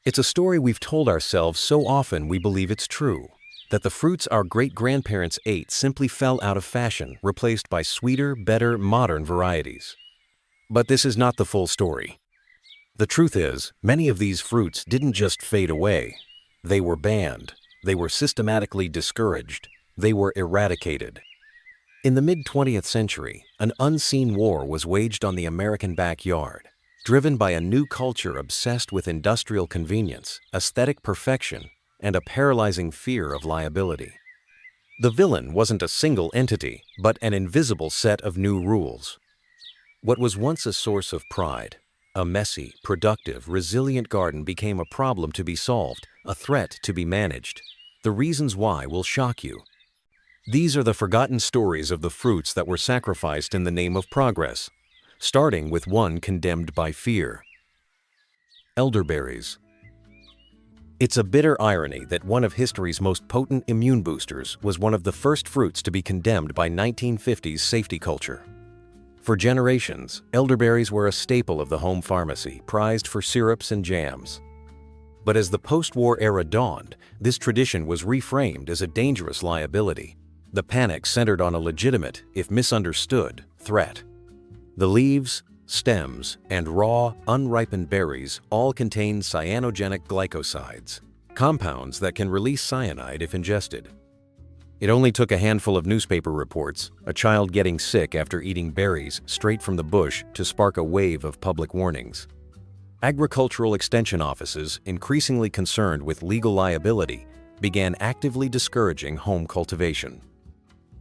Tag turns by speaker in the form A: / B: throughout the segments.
A: It's a story we've told ourselves so often we believe it's true, that the fruits our great-grandparents ate simply fell out of fashion, replaced by sweeter, better, modern varieties. But this is not the full story. The truth is, many of these fruits didn't just fade away. They were banned. They were systematically discouraged. They were eradicated. In the mid-20th century, an unseen war was waged on the American backyard, driven by a new culture obsessed with industrial convenience, aesthetic perfection, and a paralyzing fear of liability. The villain wasn't a single entity, but an invisible set of new rules. What was once a source of pride, a messy, productive, resilient garden became a problem to be solved, a threat to be managed. The reasons why will shock you. These are the forgotten stories of the fruits that were sacrificed in the name of progress, starting with one condemned by fear. Elderberries. It's a bitter irony that one of history's most potent immune boosters was one of the first fruits to be condemned by 1950s safety culture. For generations, elderberries were a staple of the home pharmacy, prized for syrups and jams. But as the post-war era dawned, this tradition was reframed as a dangerous liability. The panic centered on a legitimate, if misunderstood, threat. The leaves, stems, and raw, unripened berries all contain cyanogenic glycosides, compounds that can release cyanide if ingested. It only took a handful of newspaper reports, a child getting sick after eating berries straight from the bush, to spark a wave of public warnings. Agricultural extension offices, increasingly concerned with legal liability, began actively discouraging home cultivation.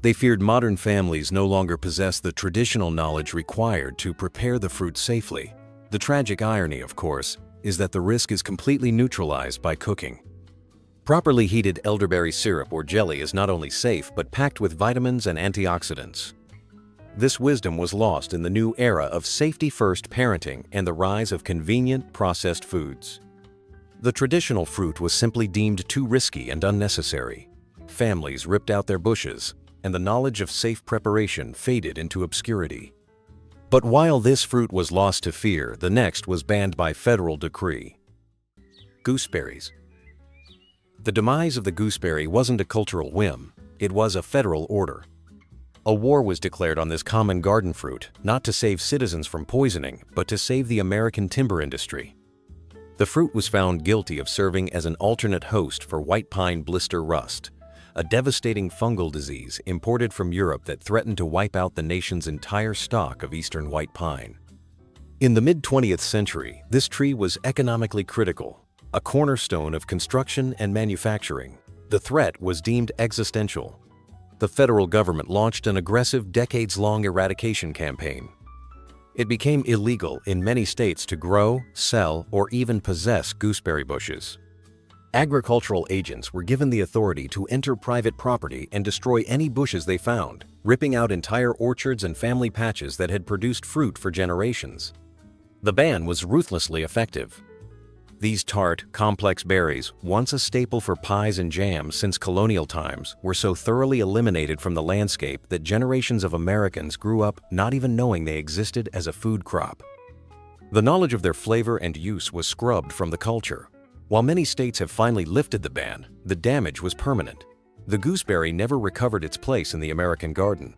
A: They feared modern families no longer possessed the traditional knowledge required to prepare the fruit safely. The tragic irony, of course, is that the risk is completely neutralized by cooking. Properly heated elderberry syrup or jelly is not only safe but packed with vitamins and antioxidants. This wisdom was lost in the new era of safety-first parenting and the rise of convenient, processed foods. The traditional fruit was simply deemed too risky and unnecessary. Families ripped out their bushes, and the knowledge of safe preparation faded into obscurity. But while this fruit was lost to fear, the next was banned by federal decree. Gooseberries. The demise of the gooseberry wasn't a cultural whim, it was a federal order. A war was declared on this common garden fruit, not to save citizens from poisoning, but to save the American timber industry. The fruit was found guilty of serving as an alternate host for white pine blister rust, a devastating fungal disease imported from Europe that threatened to wipe out the nation's entire stock of eastern white pine. In the mid-20th century, this tree was economically critical, a cornerstone of construction and manufacturing. The threat was deemed existential. The federal government launched an aggressive, decades-long eradication campaign. It became illegal in many states to grow, sell, or even possess gooseberry bushes. Agricultural agents were given the authority to enter private property and destroy any bushes they found, ripping out entire orchards and family patches that had produced fruit for generations. The ban was ruthlessly effective. These tart, complex berries, once a staple for pies and jams since colonial times, were so thoroughly eliminated from the landscape that generations of Americans grew up not even knowing they existed as a food crop. The knowledge of their flavor and use was scrubbed from the culture. While many states have finally lifted the ban, the damage was permanent. The gooseberry never recovered its place in the American garden.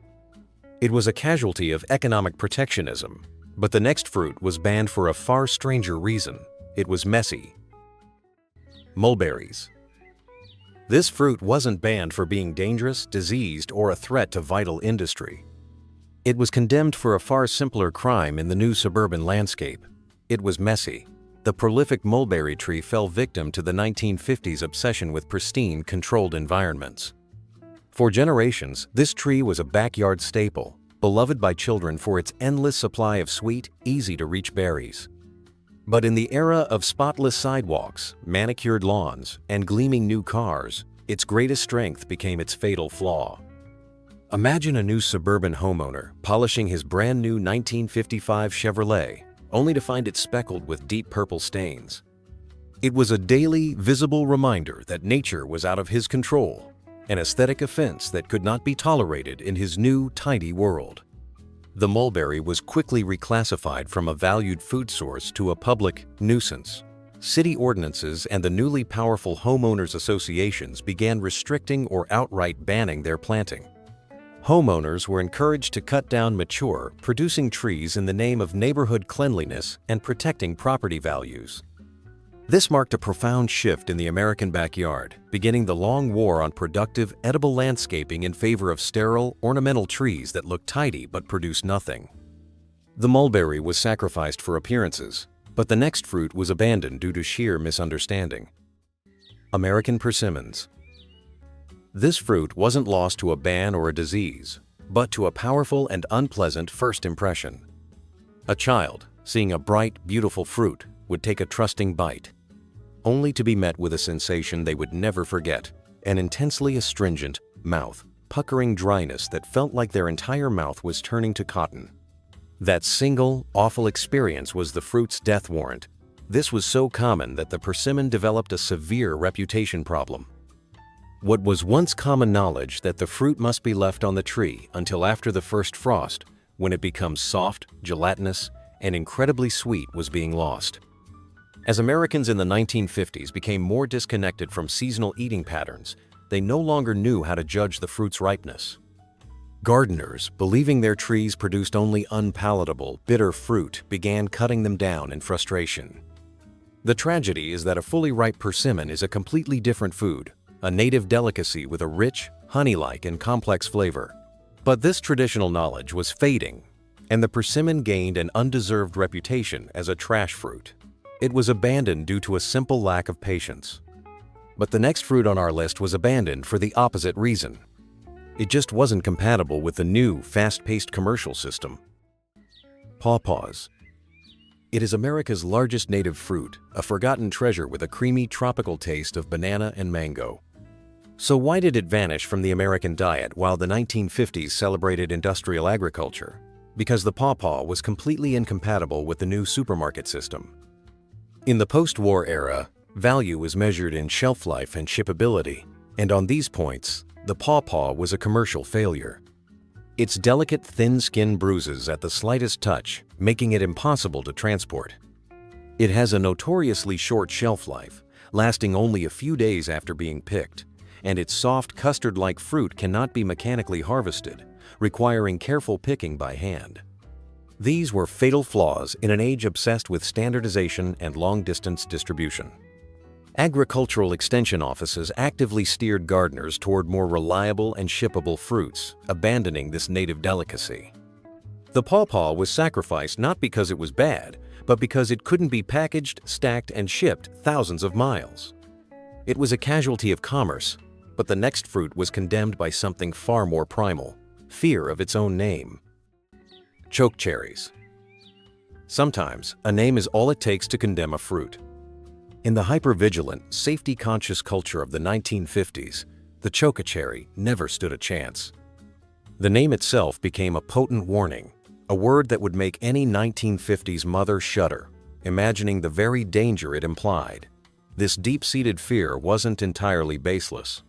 A: It was a casualty of economic protectionism, but the next fruit was banned for a far stranger reason. It was messy. Mulberries. This fruit wasn't banned for being dangerous, diseased, or a threat to vital industry. It was condemned for a far simpler crime in the new suburban landscape. It was messy. The prolific mulberry tree fell victim to the 1950s obsession with pristine, controlled environments. For generations, this tree was a backyard staple, beloved by children for its endless supply of sweet, easy-to-reach berries. But in the era of spotless sidewalks, manicured lawns, and gleaming new cars, its greatest strength became its fatal flaw. Imagine a new suburban homeowner polishing his brand new 1955 Chevrolet, only to find it speckled with deep purple stains. It was a daily, visible reminder that nature was out of his control, an aesthetic offense that could not be tolerated in his new, tidy world. The mulberry was quickly reclassified from a valued food source to a public nuisance. city ordinances and the newly powerful homeowners associations began restricting or outright banning their planting. Homeowners were encouraged to cut down mature, producing trees in the name of neighborhood cleanliness and protecting property values. This marked a profound shift in the American backyard, beginning the long war on productive, edible landscaping in favor of sterile, ornamental trees that looked tidy but produced nothing. The mulberry was sacrificed for appearances, but the next fruit was abandoned due to sheer misunderstanding. American persimmons. This fruit wasn't lost to a ban or a disease, but to a powerful and unpleasant first impression. A child, seeing a bright, beautiful fruit, would take a trusting bite, only to be met with a sensation they would never forget, an intensely astringent, mouth-puckering dryness that felt like their entire mouth was turning to cotton. That single, awful experience was the fruit's death warrant. This was so common that the persimmon developed a severe reputation problem. What was once common knowledge that the fruit must be left on the tree until after the first frost, when it becomes soft, gelatinous, and incredibly sweet, was being lost. As Americans in the 1950s became more disconnected from seasonal eating patterns, they no longer knew how to judge the fruit's ripeness. Gardeners, believing their trees produced only unpalatable, bitter fruit, began cutting them down in frustration. The tragedy is that a fully ripe persimmon is a completely different food, a native delicacy with a rich, honey-like and complex flavor. But this traditional knowledge was fading, and the persimmon gained an undeserved reputation as a trash fruit. It was abandoned due to a simple lack of patience. But the next fruit on our list was abandoned for the opposite reason. It just wasn't compatible with the new, fast-paced commercial system. Pawpaws. It is America's largest native fruit, a forgotten treasure with a creamy tropical taste of banana and mango. So why did it vanish from the American diet while the 1950s celebrated industrial agriculture? Because the pawpaw was completely incompatible with the new supermarket system. In the post-war era, value was measured in shelf life and shippability, and on these points, the pawpaw was a commercial failure. Its delicate, thin skin bruises at the slightest touch, making it impossible to transport. It has a notoriously short shelf life, lasting only a few days after being picked, and its soft, custard-like fruit cannot be mechanically harvested, requiring careful picking by hand. These were fatal flaws in an age obsessed with standardization and long-distance distribution. Agricultural extension offices actively steered gardeners toward more reliable and shippable fruits, abandoning this native delicacy. The pawpaw was sacrificed not because it was bad, but because it couldn't be packaged, stacked, and shipped thousands of miles. It was a casualty of commerce, but the next fruit was condemned by something far more primal: fear of its own name. Chokecherries. Sometimes, a name is all it takes to condemn a fruit. In the hyper-vigilant, safety-conscious culture of the 1950s, the chokecherry never stood a chance. The name itself became a potent warning, a word that would make any 1950s mother shudder, imagining the very danger it implied. This deep-seated fear wasn't entirely baseless.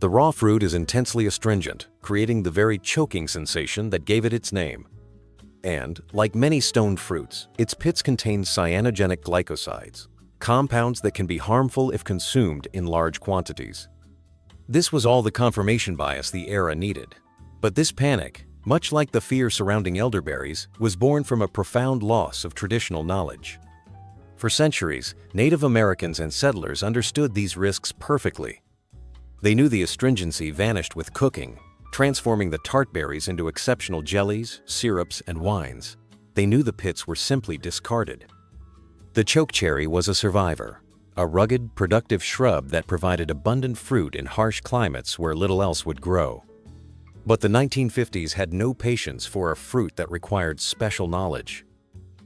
A: The raw fruit is intensely astringent, creating the very choking sensation that gave it its name. And, like many stoned fruits, its pits contain cyanogenic glycosides, compounds that can be harmful if consumed in large quantities. This was all the confirmation bias the era needed. But this panic, much like the fear surrounding elderberries, was born from a profound loss of traditional knowledge. For centuries, Native Americans and settlers understood these risks perfectly. They knew the astringency vanished with cooking, transforming the tart berries into exceptional jellies, syrups, and wines. They knew the pits were simply discarded. The chokecherry was a survivor, a rugged, productive shrub that provided abundant fruit in harsh climates where little else would grow. But the 1950s had no patience for a fruit that required special knowledge.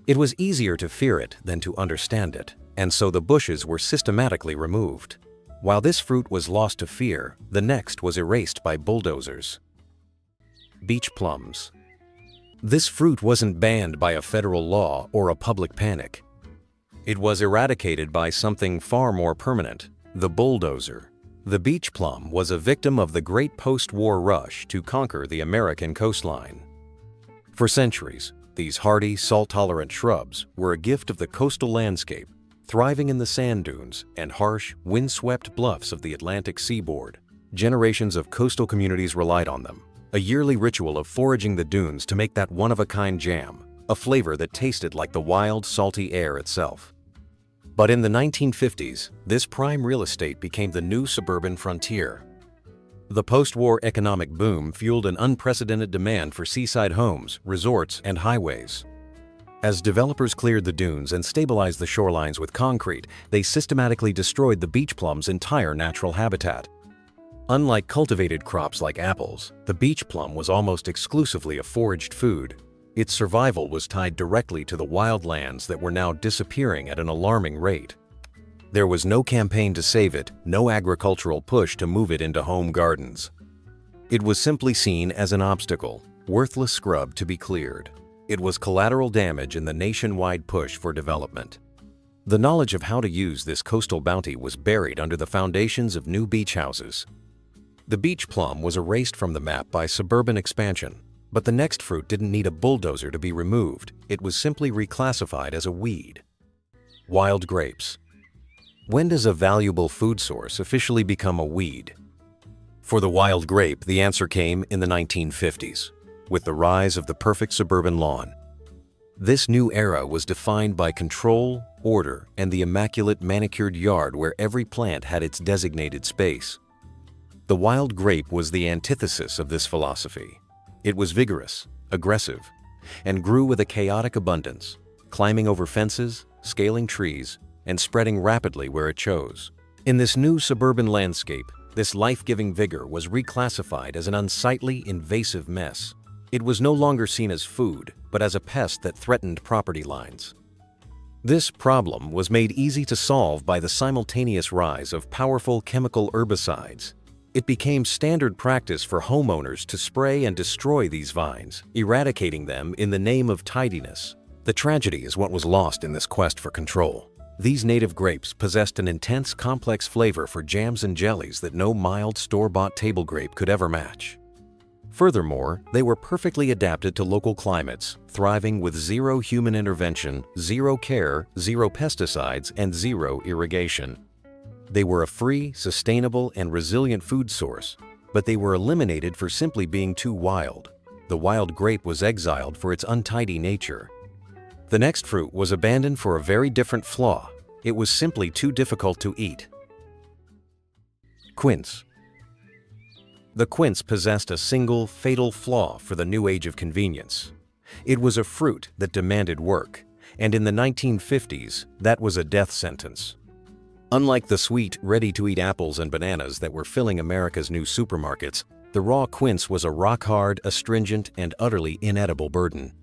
A: It was easier to fear it than to understand it, and so the bushes were systematically removed. While this fruit was lost to fear, the next was erased by bulldozers. Beach plums. This fruit wasn't banned by a federal law or a public panic. It was eradicated by something far more permanent: the bulldozer. The beach plum was a victim of the great post-war rush to conquer the American coastline. For centuries, these hardy, salt-tolerant shrubs were a gift of the coastal landscape, thriving in the sand dunes and harsh, windswept bluffs of the Atlantic seaboard. Generations of coastal communities relied on them, a yearly ritual of foraging the dunes to make that one-of-a-kind jam, a flavor that tasted like the wild, salty air itself. But in the 1950s, this prime real estate became the new suburban frontier. The post-war economic boom fueled an unprecedented demand for seaside homes, resorts, and highways. As developers cleared the dunes and stabilized the shorelines with concrete, they systematically destroyed the beach plum's entire natural habitat. Unlike cultivated crops like apples, the beach plum was almost exclusively a foraged food. Its survival was tied directly to the wild lands that were now disappearing at an alarming rate. There was no campaign to save it, no agricultural push to move it into home gardens. It was simply seen as an obstacle, worthless scrub to be cleared. It was collateral damage in the nationwide push for development. The knowledge of how to use this coastal bounty was buried under the foundations of new beach houses. The beach plum was erased from the map by suburban expansion, but the next fruit didn't need a bulldozer to be removed. It was simply reclassified as a weed. Wild grapes. When does a valuable food source officially become a weed? For the wild grape, the answer came in the 1950s, with the rise of the perfect suburban lawn. This new era was defined by control, order, and the immaculate manicured yard where every plant had its designated space. The wild grape was the antithesis of this philosophy. It was vigorous, aggressive, and grew with a chaotic abundance, climbing over fences, scaling trees, and spreading rapidly where it chose. In this new suburban landscape, this life-giving vigor was reclassified as an unsightly, invasive mess. It was no longer seen as food, but as a pest that threatened property lines. This problem was made easy to solve by the simultaneous rise of powerful chemical herbicides. It became standard practice for homeowners to spray and destroy these vines, eradicating them in the name of tidiness. The tragedy is what was lost in this quest for control. These native grapes possessed an intense, complex flavor for jams and jellies that no mild, store-bought table grape could ever match. Furthermore, they were perfectly adapted to local climates, thriving with zero human intervention, zero care, zero pesticides, and zero irrigation. They were a free, sustainable, and resilient food source, but they were eliminated for simply being too wild. The wild grape was exiled for its untidy nature. The next fruit was abandoned for a very different flaw. It was simply too difficult to eat. Quince. The quince possessed a single, fatal flaw for the new age of convenience. It was a fruit that demanded work, and in the 1950s, that was a death sentence. Unlike the sweet, ready-to-eat apples and bananas that were filling America's new supermarkets, the raw quince was a rock-hard, astringent, and utterly inedible burden.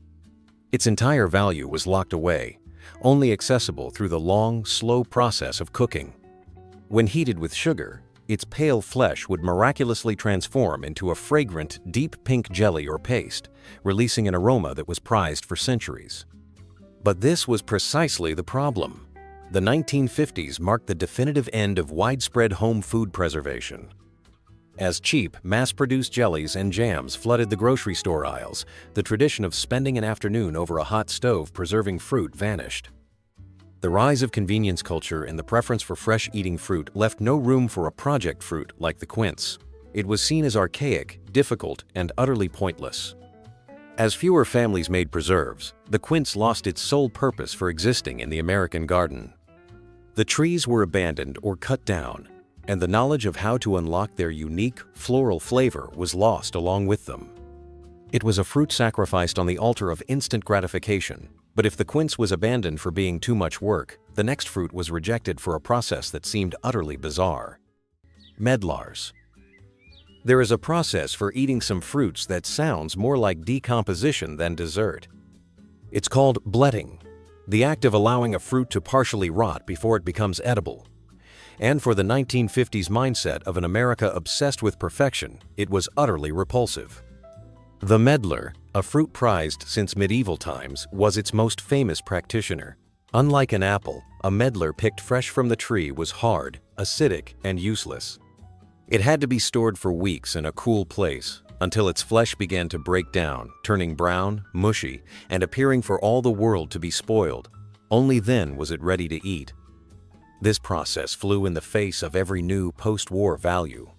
A: Its entire value was locked away, only accessible through the long, slow process of cooking. When heated with sugar, its pale flesh would miraculously transform into a fragrant, deep pink jelly or paste, releasing an aroma that was prized for centuries. But this was precisely the problem. The 1950s marked the definitive end of widespread home food preservation. As cheap, mass-produced jellies and jams flooded the grocery store aisles, the tradition of spending an afternoon over a hot stove preserving fruit vanished. The rise of convenience culture and the preference for fresh-eating fruit left no room for a project fruit like the quince. It was seen as archaic, difficult, and utterly pointless. As fewer families made preserves, the quince lost its sole purpose for existing in the American garden. The trees were abandoned or cut down, and the knowledge of how to unlock their unique, floral flavor was lost along with them. It was a fruit sacrificed on the altar of instant gratification, but if the quince was abandoned for being too much work, the next fruit was rejected for a process that seemed utterly bizarre. Medlars. There is a process for eating some fruits that sounds more like decomposition than dessert. It's called bletting, the act of allowing a fruit to partially rot before it becomes edible. And for the 1950s mindset of an America obsessed with perfection, it was utterly repulsive. The medlar, a fruit prized since medieval times, was its most famous practitioner. Unlike an apple, a medlar picked fresh from the tree was hard, acidic, and useless. It had to be stored for weeks in a cool place, until its flesh began to break down, turning brown, mushy, and appearing for all the world to be spoiled. Only then was it ready to eat. This process flew in the face of every new post-war value.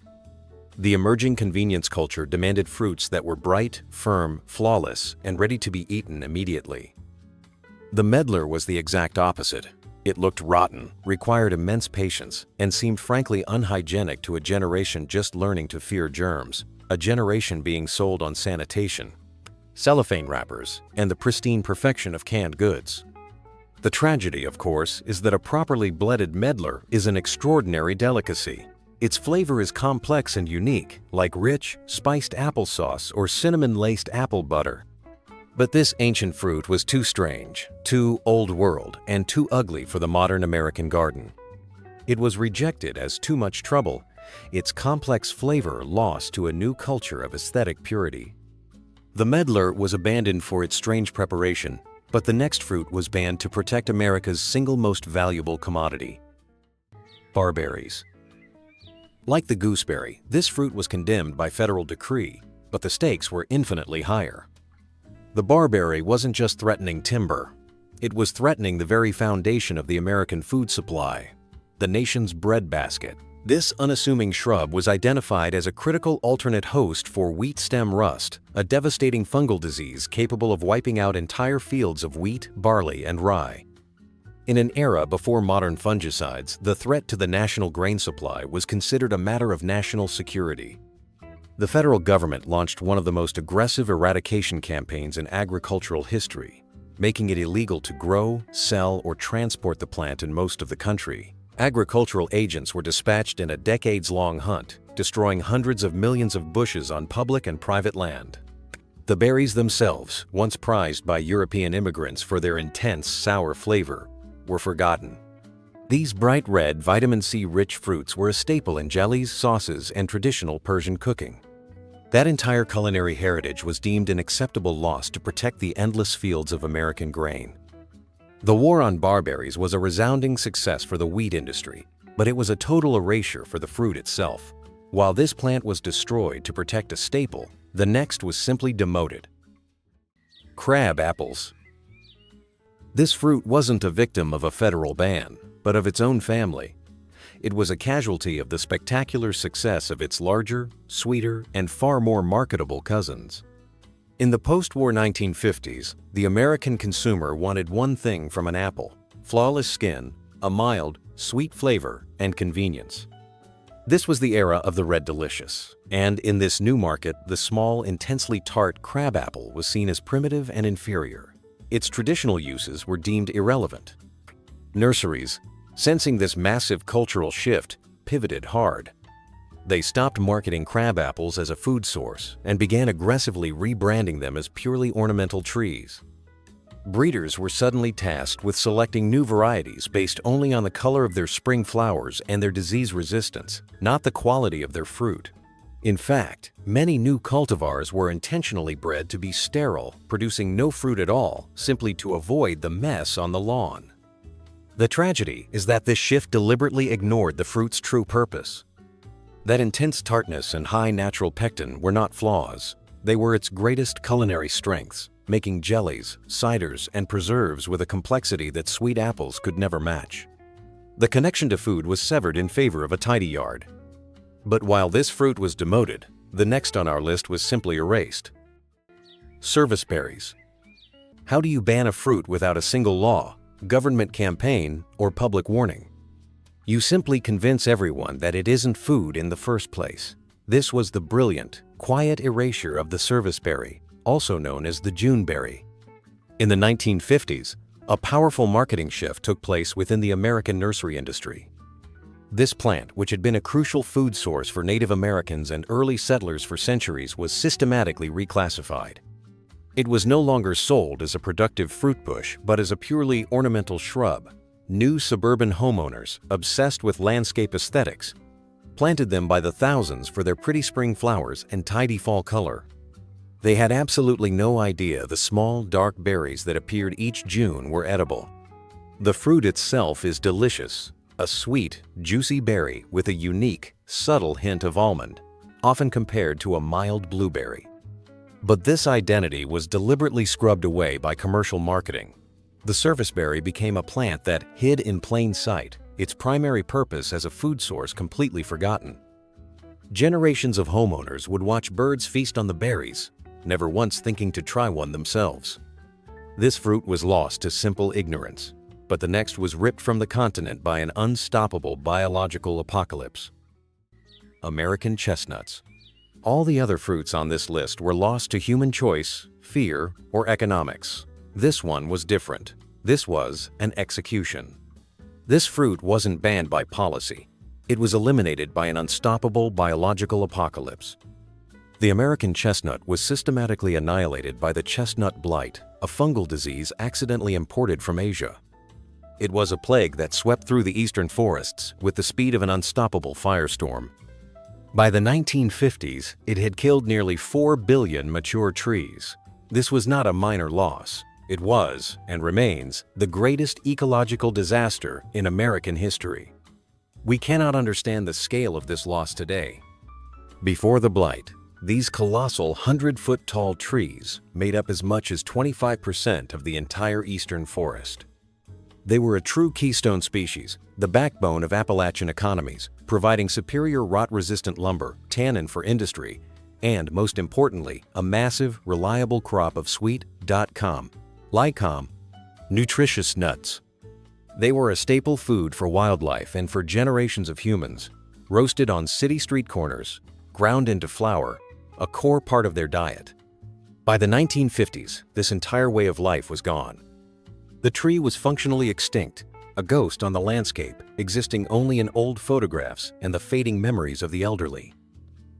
A: The emerging convenience culture demanded fruits that were bright, firm, flawless, and ready to be eaten immediately. The medlar was the exact opposite. It looked rotten, required immense patience, and seemed frankly unhygienic to a generation just learning to fear germs, a generation being sold on sanitation, cellophane wrappers, and the pristine perfection of canned goods. The tragedy, of course, is that a properly blended medlar is an extraordinary delicacy. Its flavor is complex and unique, like rich, spiced applesauce or cinnamon-laced apple butter. But this ancient fruit was too strange, too old-world, and too ugly for the modern American garden. It was rejected as too much trouble, its complex flavor lost to a new culture of aesthetic purity. The medlar was abandoned for its strange preparation, but the next fruit was banned to protect America's single most valuable commodity: barberries. Like the gooseberry, this fruit was condemned by federal decree, but the stakes were infinitely higher. The barberry wasn't just threatening timber. It was threatening the very foundation of the American food supply, the nation's breadbasket. This unassuming shrub was identified as a critical alternate host for wheat stem rust, a devastating fungal disease capable of wiping out entire fields of wheat, barley, and rye. In an era before modern fungicides, the threat to the national grain supply was considered a matter of national security. The federal government launched one of the most aggressive eradication campaigns in agricultural history, making it illegal to grow, sell, or transport the plant in most of the country. Agricultural agents were dispatched in a decades-long hunt, destroying hundreds of millions of bushes on public and private land. The berries themselves, once prized by European immigrants for their intense, sour flavor, were forgotten. These bright red, vitamin C-rich fruits were a staple in jellies, sauces, and traditional Persian cooking. That entire culinary heritage was deemed an acceptable loss to protect the endless fields of American grain. The war on barberries was a resounding success for the wheat industry, but it was a total erasure for the fruit itself. While this plant was destroyed to protect a staple, the next was simply demoted. Crab apples. This fruit wasn't a victim of a federal ban, but of its own family. It was a casualty of the spectacular success of its larger, sweeter, and far more marketable cousins. In the post-war 1950s, the American consumer wanted one thing from an apple: flawless skin, a mild, sweet flavor, and convenience. This was the era of the Red Delicious, and in this new market, the small, intensely tart crab apple was seen as primitive and inferior. Its traditional uses were deemed irrelevant. Nurseries, sensing this massive cultural shift, pivoted hard. They stopped marketing crab apples as a food source and began aggressively rebranding them as purely ornamental trees. Breeders were suddenly tasked with selecting new varieties based only on the color of their spring flowers and their disease resistance, not the quality of their fruit. In fact, many new cultivars were intentionally bred to be sterile, producing no fruit at all, simply to avoid the mess on the lawn. The tragedy is that this shift deliberately ignored the fruit's true purpose. That intense tartness and high natural pectin were not flaws. They were its greatest culinary strengths, making jellies, ciders, and preserves with a complexity that sweet apples could never match. The connection to food was severed in favor of a tidy yard. But while this fruit was demoted, the next on our list was simply erased. Service berries. How do you ban a fruit without a single law, government campaign, or public warning? You simply convince everyone that it isn't food in the first place. This was the brilliant, quiet erasure of the service berry, also known as the June berry. In the 1950s, a powerful marketing shift took place within the American nursery industry. This plant, which had been a crucial food source for Native Americans and early settlers for centuries, was systematically reclassified. It was no longer sold as a productive fruit bush, but as a purely ornamental shrub. New suburban homeowners, obsessed with landscape aesthetics, planted them by the thousands for their pretty spring flowers and tidy fall color. They had absolutely no idea the small, dark berries that appeared each June were edible. The fruit itself is delicious, a sweet, juicy berry with a unique, subtle hint of almond, often compared to a mild blueberry. But this identity was deliberately scrubbed away by commercial marketing. The service berry became a plant that hid in plain sight, its primary purpose as a food source completely forgotten. Generations of homeowners would watch birds feast on the berries, never once thinking to try one themselves. This fruit was lost to simple ignorance, but the next was ripped from the continent by an unstoppable biological apocalypse. American chestnuts. All the other fruits on this list were lost to human choice, fear, or economics. This one was different. This was an execution. This fruit wasn't banned by policy. It was eliminated by an unstoppable biological apocalypse. The American chestnut was systematically annihilated by the chestnut blight, a fungal disease accidentally imported from Asia. It was a plague that swept through the eastern forests with the speed of an unstoppable firestorm. By the 1950s, it had killed nearly 4 billion mature trees. This was not a minor loss. It was, and remains, the greatest ecological disaster in American history. We cannot understand the scale of this loss today. Before the blight, these colossal 100-foot-tall trees made up as much as 25% of the entire eastern forest. They were a true keystone species, the backbone of Appalachian economies, providing superior rot-resistant lumber, tannin for industry, and, most importantly, a massive, reliable crop of sweet, lycom, nutritious nuts. They were a staple food for wildlife and for generations of humans, roasted on city street corners, ground into flour, a core part of their diet. By the 1950s, this entire way of life was gone. The tree was functionally extinct, a ghost on the landscape, existing only in old photographs and the fading memories of the elderly.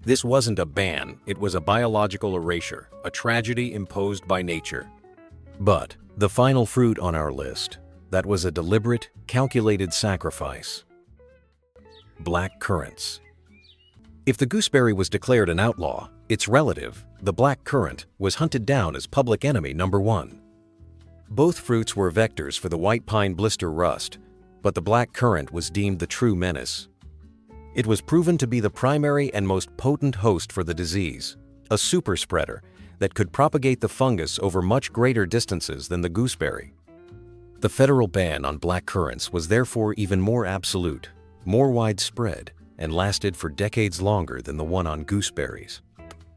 A: This wasn't a ban, it was a biological erasure, a tragedy imposed by nature. But the final fruit on our list, that was a deliberate, calculated sacrifice. Black currants. If the gooseberry was declared an outlaw, its relative, the black currant, was hunted down as public enemy number 1. Both fruits were vectors for the white pine blister rust, but the black currant was deemed the true menace. It was proven to be the primary and most potent host for the disease, a super spreader that could propagate the fungus over much greater distances than the gooseberry. The federal ban on black currants was therefore even more absolute, more widespread, and lasted for decades longer than the one on gooseberries.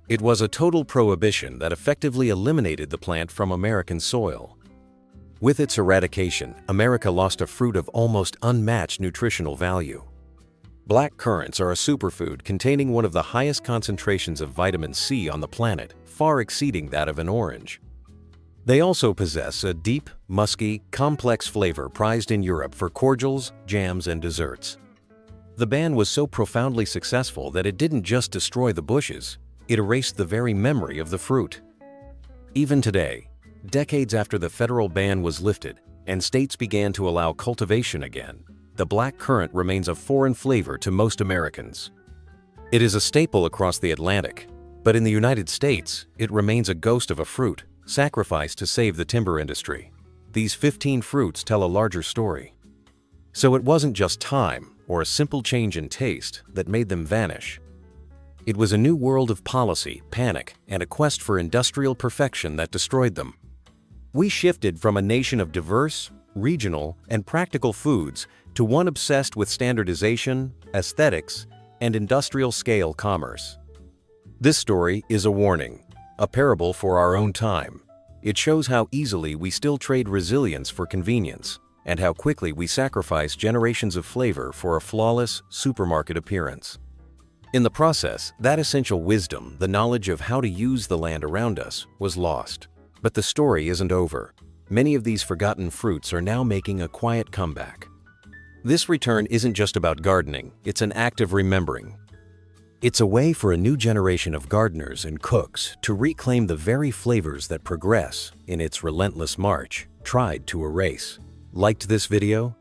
A: It was a total prohibition that effectively eliminated the plant from American soil. With its eradication, America lost a fruit of almost unmatched nutritional value. Black currants are a superfood containing one of the highest concentrations of vitamin C on the planet, far exceeding that of an orange. They also possess a deep, musky, complex flavor prized in Europe for cordials, jams, and desserts. The ban was so profoundly successful that it didn't just destroy the bushes, it erased the very memory of the fruit. Even today, decades after the federal ban was lifted and states began to allow cultivation again, the black currant remains a foreign flavor to most Americans. It is a staple across the Atlantic, but in the United States, it remains a ghost of a fruit, sacrificed to save the timber industry. These 15 fruits tell a larger story. So it wasn't just time or a simple change in taste that made them vanish. It was a new world of policy, panic, and a quest for industrial perfection that destroyed them. We shifted from a nation of diverse, regional, and practical foods to one obsessed with standardization, aesthetics, and industrial-scale commerce. This story is a warning, a parable for our own time. It shows how easily we still trade resilience for convenience, and how quickly we sacrifice generations of flavor for a flawless supermarket appearance. In the process, that essential wisdom, the knowledge of how to use the land around us, was lost. But the story isn't over. Many of these forgotten fruits are now making a quiet comeback. This return isn't just about gardening, it's an act of remembering. It's a way for a new generation of gardeners and cooks to reclaim the very flavors that progress, in its relentless march, tried to erase. Liked this video?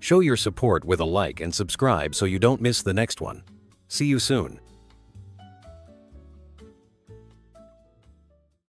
A: Show your support with a like and subscribe so you don't miss the next one. See you soon.